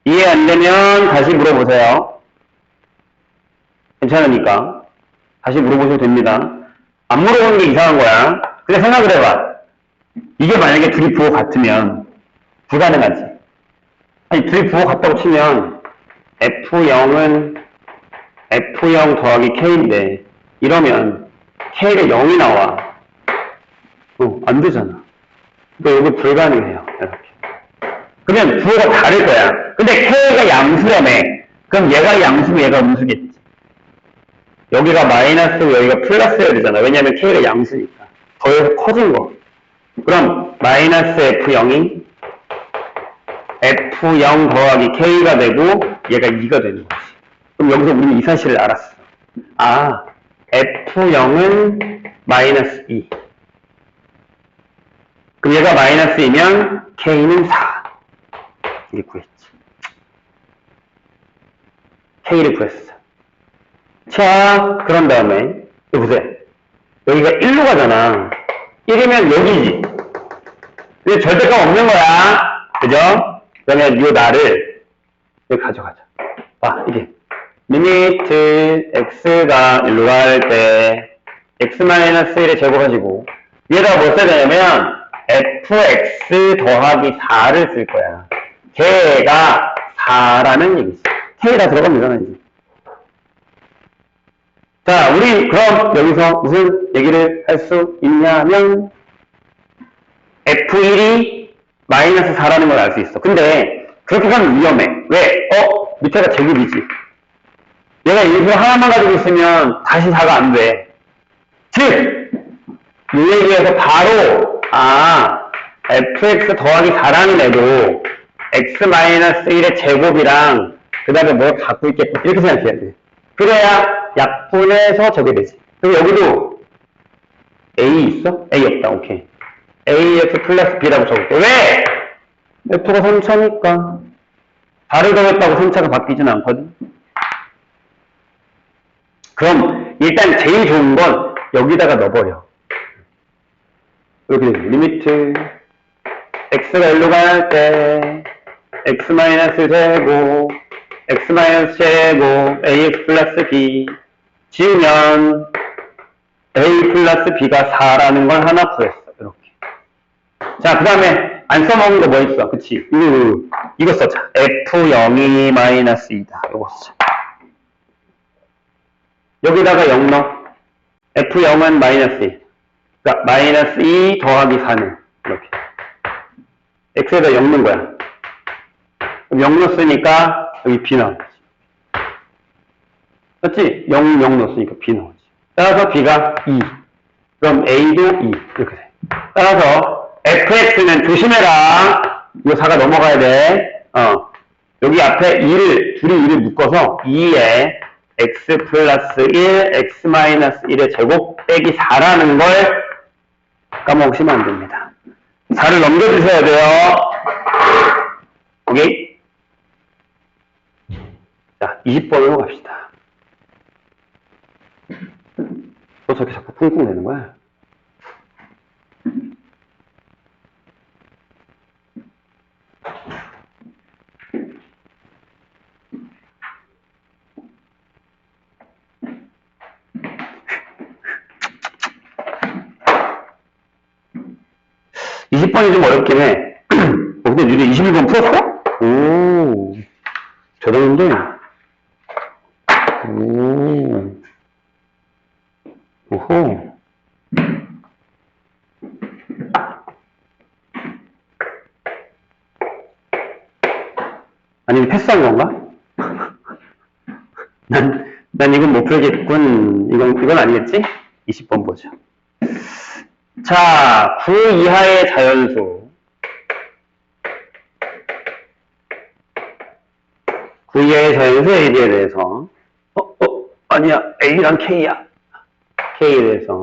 이해 안 되면 다시 물어보세요. 괜찮으니까 다시 물어보셔도 됩니다. 안 물어보는 게 이상한 거야. 근데 생각을 해봐. 이게 만약에 둘이 부호 같으면 불가능하지. 아니, 둘이 부호 같다고 치면 f0은 f0 더하기 k인데 이러면 k가 0이 나와. 안 되잖아. 그러니까 이거 불가능해요. 이렇게. 그러면 부호가 다를 거야. 근데 k가 양수라며. 그럼 얘가 양수고 얘가 음수겠지. 여기가 마이너스고 여기가 플러스여야 되잖아. 왜냐면 k가 양수니까. 더해서 커진 거. 그럼 마이너스 f0이 f0 더하기 k가 되고 얘가 2가 되는 거지. 그럼 여기서 우리는 이 사실을 알았어. f0은 마이너스 2. 그럼 얘가 마이너스 2면 k는 4. 이게 구했지. k를 구했어. 자, 그런 다음에 여기 보세요. 여기가 1로 가잖아. 1이면 여기지. 근데 절대값 없는 거야. 그죠? 그러면 이 나를 여기 가져가자. 이게 리미트 x가 1로 갈 때 x-1을 제곱하시고 위에다가 뭐 써야 되냐면 fx 더하기 4를 쓸 거야. 걔가 4라는 얘기지. k 다 들어가면 되잖아, 이제. 자, 우리 그럼 여기서 무슨 얘기를 할 수 있냐면 f1이 마이너스 4라는 걸 알 수 있어. 근데 그렇게 가면 위험해. 왜? 밑에가 제곱이지. 얘가 일부러 하나만 가지고 있으면 다시 4가 안 돼. 즉, 이 얘기에서 바로 fx 더하기 4라는 애도 x-1의 제곱이랑 그 다음에 뭘 갖고 있겠다 이렇게 생각해야 돼. 그래야 약분해서 저게 되지. 그리고 여기도 a 있어? a 없다. 오케이. ax 플러스 b라고 적을게. 왜? f가 3차니까 4를 더했다고 3차가 바뀌진 않거든. 그럼 일단 제일 좋은 건 여기다가 넣어버려. 여기 리미트 x가 1로 갈 때 x-제곱 x-제곱 ax 플러스 b 지우면 a 플러스 b가 4라는 걸 하나 구했어. 이렇게. 자, 그 다음에 안 써먹은 거 뭐 있어? 그치? 이거 써자. f0이 마이너스 2다. 이거 쓰자. 여기다가 0 넣어. f0은 마이너스 2. 그러니까 마이너스 2 더하기 4는 이렇게. x에다 0 넣은 거야. 그럼 0 넣었으니까 여기 b 나오지. 맞지? 0 넣었으니까 b 나오지. 따라서 b가 2. 그럼 a도 2. 이렇게 돼. 따라서 fx는 조심해라. 이거 4가 넘어가야 돼. 여기 앞에 2를, 둘이 2를 묶어서 2에 x 플러스 1, x 마이너스 1의 제곱 빼기 4라는 걸 까먹으시면 안 됩니다. 4를 넘겨주셔야 돼요. 오케이? 자, 20번으로 갑시다. 또 저렇게 자꾸 쿵쿵 되는 거야? 이 20번이 좀 어렵긴 해. 근데 니네 21번 풀었어? 오, 대단한데? 오, 오호. 아니면 패스한 건가? 난 이건 못 풀겠군. 이건 아니겠지? 20번 보죠. 자, 9 이하의 자연수. 9 이하의 자연수 A에 대해서. 아니야. A랑 K야. K에 대해서.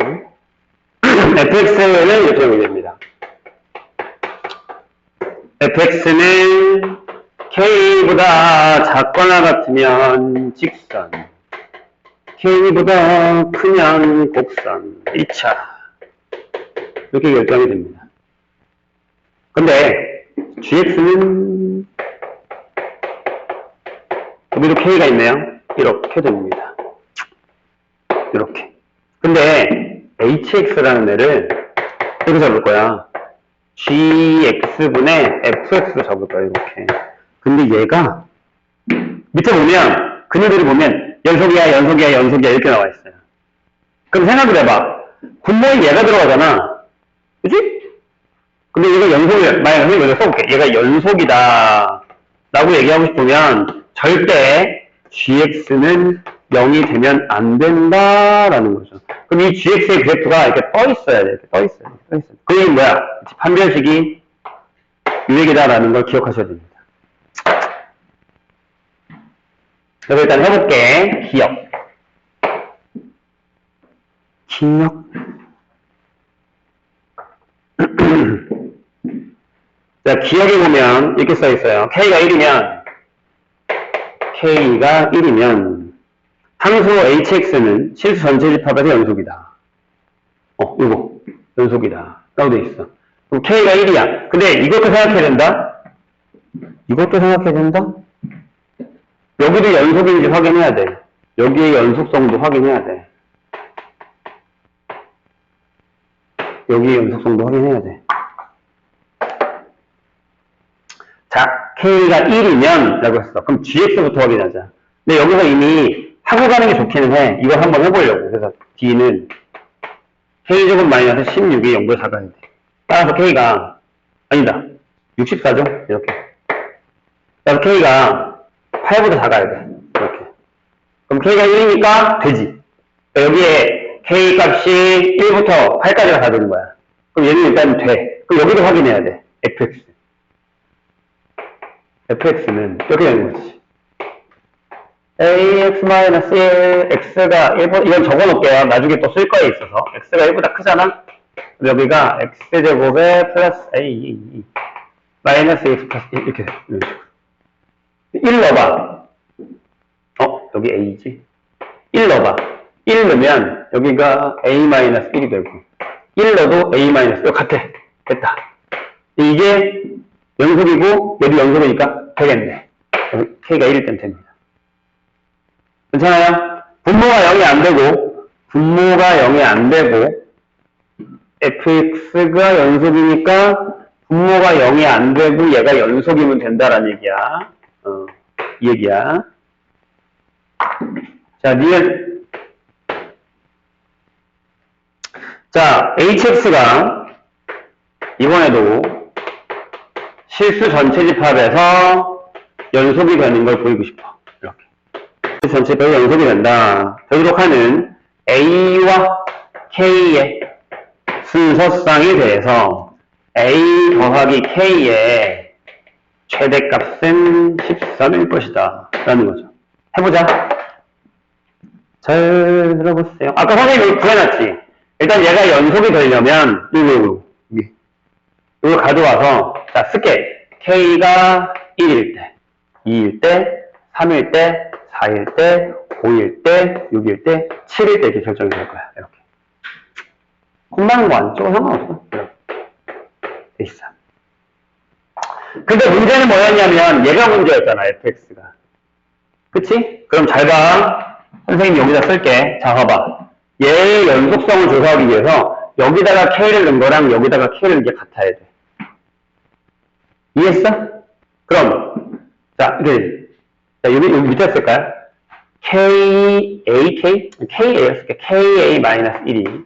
fx는 이렇게 적용이 됩니다. fx는 K보다 작거나 같으면 직선. K보다 크면 곡선. 2차. 이렇게 결정이 됩니다. 근데 gx는 여기도 k가 있네요. 이렇게 됩니다. 이렇게. 근데 hx라는 애를 이렇게 잡을 거야. gx분의 fx로 잡을 거야. 이렇게. 근데 얘가 밑에 보면 그녀들이 보면 연속이야 이렇게 나와 있어요. 그럼 생각을 해봐. 분모에 얘가 들어가잖아. 그치? 근데 얘가 연속이야. 만약에 선생님이 여기서 써볼게. 얘가 연속이다. 라고 얘기하고 싶으면 절대 gx는 0이 되면 안 된다라는 거죠. 그럼 이 gx의 그래프가 이렇게 떠 있어야 돼. 이렇게 떠 있어요. 그 얘기는 뭐야? 판별식이 유액이다라는 걸 기억하셔야 됩니다. 그래서 일단 해볼게. 기억. 자, 기억에 보면 이렇게 써 있어요. K가 1이면 함수 hx는 실수 전체 집합에서 연속이다. 이거 연속이다. 라고 돼 있어. 그럼 K가 1이야. 근데 이것도 생각해야 된다. 여기도 연속인지 확인해야 돼. 여기의 연속성도 확인해야 돼. 여기의 연속성도 확인해야 돼. 자, K가 1이면 라고 했어. 그럼 GX부터 확인하자. 근데 여기서 이미 하고 가는 게 좋기는 해. 이걸 한번 해보려고. 그래서 D는 K제곱 마이너스 16이 0보다 작아야 돼. 따라서 K가 아니다. 64죠? 이렇게. 따라서 K가 8보다 작아야 돼. 이렇게. 그럼 K가 1이니까 되지. 여기에 K 값이 1부터 8까지가 다 되는 거야. 그럼 얘는 일단 돼. 그럼 여기도 확인해야 돼. fx. fx는 이렇게 되는 거지. ax-1, x가 1, 이건 적어놓을게요. 나중에 또 쓸 거에 있어서. x가 1보다 크잖아? 여기가 x제곱에 플러스 a, 마이너스 x 플러스 1, 이렇게 돼. 1 넣어봐. 여기 a지? 1 넣어봐. 1 넣으면 여기가 a-1이 되고 1 넣어도 a-1 같아. 됐다. 이게 연속이고 얘도 연속이니까 되겠네. k가 1일 땐 됩니다. 괜찮아요? 분모가 0이 안 되고 fx가 연속이니까 분모가 0이 안 되고 얘가 연속이면 된다라는 얘기야. 이 얘기야. 자, 니은. 자, hx가 이번에도 실수 전체 집합에서 연속이 되는 걸 보이고 싶어. 이렇게. 실수 전체 집합이 연속이 된다. 되도록 하는 a와 k의 순서쌍에 대해서 a 더하기 k의 최대값은 13일 것이다. 라는 거죠. 해보자. 잘 들어보세요. 아까 선생님이 구해놨지? 일단 얘가 연속이 되려면, 이거 가져와서, 자, 쓸게. k가 1일 때, 2일 때, 3일 때, 4일 때, 5일 때, 6일 때, 7일 때 이렇게 결정이 될 거야. 이렇게. 콤마는 거 안 찍어 상관없어. 이렇게. 돼 있어. 근데 문제는 뭐였냐면, 얘가 문제였잖아, fx가. 그치? 그럼 잘 봐. 선생님 여기다 쓸게. 자, 봐봐. 얘의 연속성을 조사하기 위해서 여기다가 k를 넣은 거랑 여기다가 k를 넣은 게 같아야 돼. 이해했어? 그럼 자, 여기 밑에 쓸까요? KA를 쓸게. KA-1이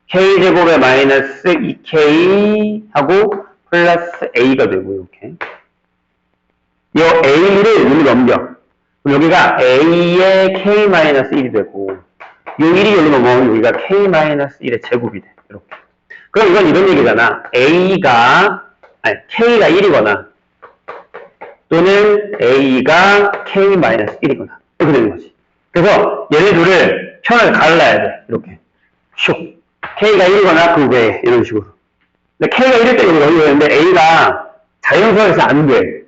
K제곱에 마이너스 2K 하고 플러스 A가 되고 이렇게 이 A를 여기 넘겨. 그럼 여기가 A의 K-1이 되고 이 1이 여기 넘어오면 여기가 K-1의 제곱이 돼. 이렇게. 그럼 이건 이런 얘기잖아. K가 1이거나 또는 A가 K-1이거나 이렇게 되는 거지. 그래서 얘네 둘을 편을 갈라야 돼. 이렇게. 슉. K가 1이거나 그 외에 이런 식으로. 근데 K가 1일 때 여기 넣으려는데 A가 자연수에서 안 돼.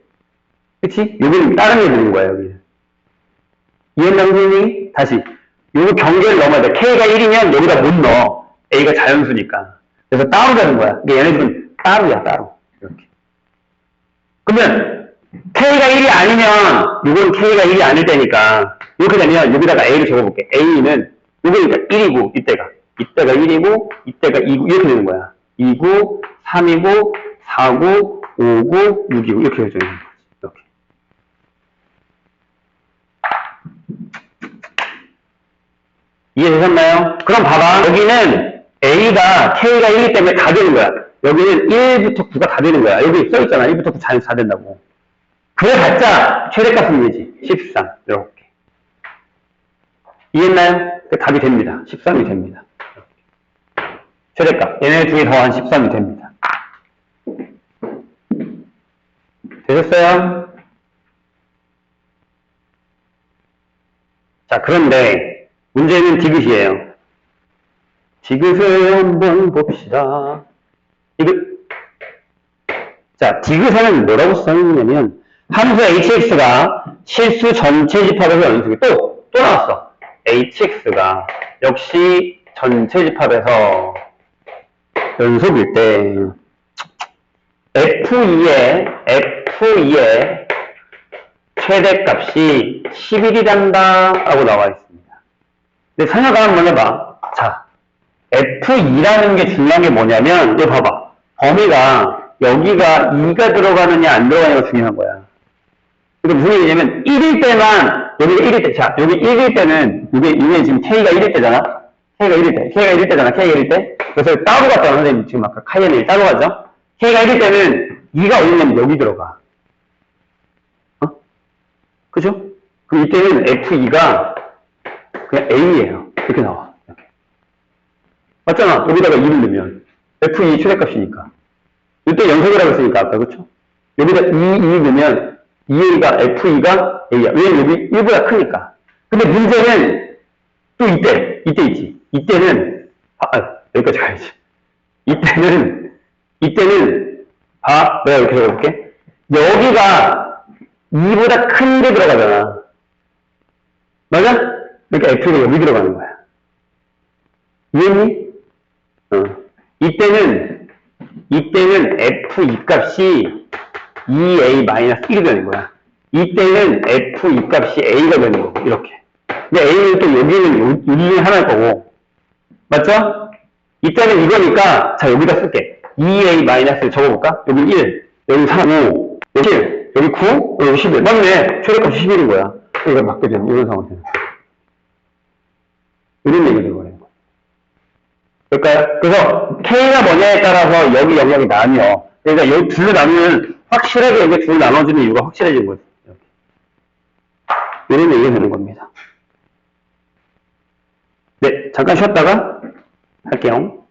그치? 여기는 다른 게 되는 거야, 여기. 이해했나, 선생님? 다시. 요거 경계를 넘어야 돼. K가 1이면 여기다 못 넣어. A가 자연수니까. 그래서 따로 되는 거야. 그러니까 얘네들은 따로야, 따로. 이렇게. 그러면 K가 1이 아니면 요건 K가 1이 아닐 때니까 이렇게 되면 여기다가 A를 적어볼게. A는 요거니까 1이고 이때가 1이고 이때가 2고 이렇게 되는 거야. 2고 3이고 4고 5고 6이고 이렇게 결정이 되는 거지. 이렇게. 이해되셨나요? 그럼 봐봐. 여기는 A가 K가 1이기 때문에 다 되는 거야. 여기는 1부터 9가 다 되는 거야. 여기 써있잖아. 1부터 9 다 된다고. 그래봤자 최대값은 이지 13. 이렇게. 이해했나요? 그 답이 됩니다. 13이 됩니다. 최대값. 얘네 둘이 더한 13이 됩니다. 되셨어요? 자, 그런데 문제는 디귿이에요. 디귿을 한번 봅시다. 자, 디귿에는 뭐라고 써있냐면 함수 hx가 실수 전체 집합에서 연속이 또 나왔어. hx가 역시 전체 집합에서 연속일 때 f2의 최대값이 11이란다 라고 나와 있습니다. 근데 생각을 한번 해봐. 자, f2라는 게 중요한 게 뭐냐면 이거 봐봐. 범위가 여기가 2가 들어가느냐 안 들어가느냐가 중요한 거야. 그러니까 무슨 얘기냐면 1일 때만 여기가 1일 때, 자, 여기 1일 때는 이게 지금 K가 1일 때잖아. K가 1일 때잖아. K가 1일 때. 그래서 따로 갔잖아. 선생님 지금 아까 카이엔을 따로 가죠. K가 1일 때는 2가 어디냐면 여기 들어가. 그죠? 그럼 이때는 F2가 그냥 A예요. 이렇게 나와. 이렇게. 맞잖아. 여기다가 2를 넣으면. F2 최대값이니까. 이때 연속이라고 했으니까, 아까, 그쵸? 여기다 2 넣으면 2A가 F2가 A야. 왜냐면 여기 1보다 크니까. 근데 문제는 또 이때 있지. 이때는, 여기까지 가야지. 이때는, 내가 이렇게 해볼게. 여기가 2보다 큰 게 들어가잖아. 맞아? 그러니까 F가 여기 들어가는 거야. 이해했니? 이때는 F2 값이 2A-1이 되는 거야. 이때는 F2 값이 A가 되는 거고, 이렇게. 근데 A는 또 여기는 1이 하나일 거고. 맞죠? 이때는 이거니까, 자, 여기다 쓸게. 2A- 적어볼까? 여기 1, 여기 3, 5, 여기 7, 여기 9, 여기 11. 맞네. 최대값이 11인 거야. 이거 맞게 되는, 이런 상황에서. 이런 얘기가 되는 거예요. 그럴까요? 그래서 K가 뭐냐에 따라서 여기 영역이 나뉘어. 그러니까 여기 둘로 나누면 확실하게 여기 둘로 나눠지는 이유가 확실해진 거죠. 이런 얘기가 되는 겁니다. 네, 잠깐 쉬었다가 할게요.